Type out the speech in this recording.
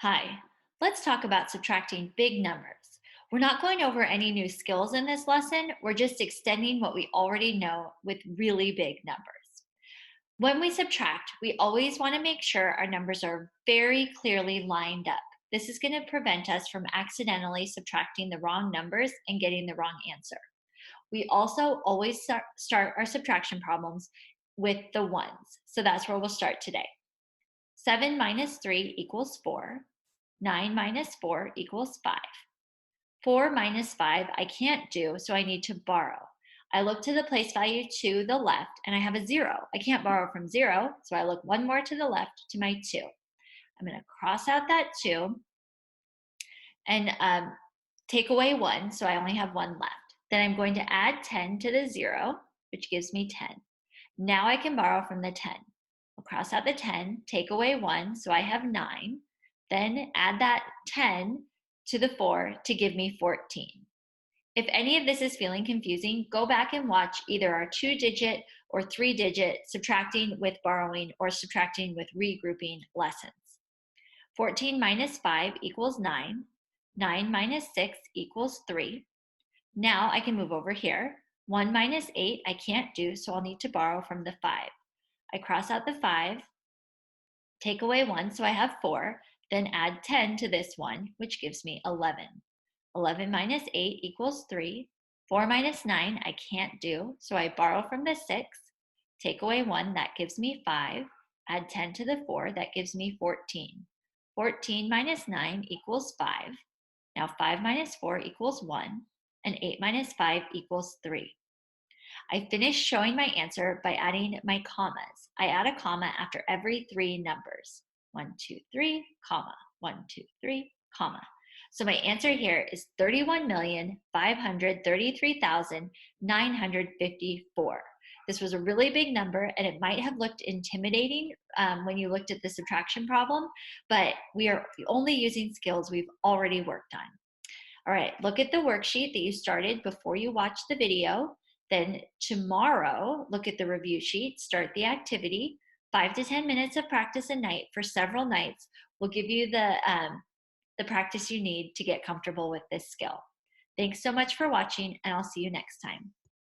Hi, let's talk about subtracting big numbers. We're not going over any new skills in this lesson. We're just extending what we already know with really big numbers. When we subtract, we always want to make sure our numbers are very clearly lined up. This is going to prevent us from accidentally subtracting the wrong numbers and getting the wrong answer. We also always start our subtraction problems with the ones. So that's where we'll start today. 7 minus 3 equals 4. 9 minus 4 equals 5. 4 minus 5 I can't do, so I need to borrow. I look to the place value to the left and I have a 0. I can't borrow from 0, so I look one more to the left to my 2. I'm going to cross out that 2 and take away 1, so I only have 1 left. Then I'm going to add 10 to the 0, which gives me 10. Now I can borrow from the 10. I'll cross out the 10, take away 1, so I have 9. Then add that 10 to the 4 to give me 14. If any of this is feeling confusing, go back and watch either our 2-digit or 3-digit subtracting with borrowing or subtracting with regrouping lessons. 14 minus 5 equals 9. 9 minus 6 equals 3. Now I can move over here. 1 minus 8 I can't do, so I'll need to borrow from the 5. I cross out the 5, take away 1, so I have 4, then add 10 to this one, which gives me 11. 11 minus 8 equals 3. 4 minus 9 I can't do, so I borrow from the 6, take away 1, that gives me 5, add 10 to the 4, that gives me 14. 14 minus 9 equals 5. Now 5 minus 4 equals 1, and 8 minus 5 equals 3. I finished showing my answer by adding my commas. I add a comma after every 3 numbers. 1, 2, 3, comma. 1, 2, 3, comma. So my answer here is 31,533,954. This was a really big number, and it might have looked intimidating when you looked at the subtraction problem, but we are only using skills we've already worked on. All right, look at the worksheet that you started before you watched the video. Then tomorrow, look at the review sheet, start the activity. 5 to 10 minutes of practice a night for several nights will give you the practice you need to get comfortable with this skill. Thanks so much for watching, and I'll see you next time.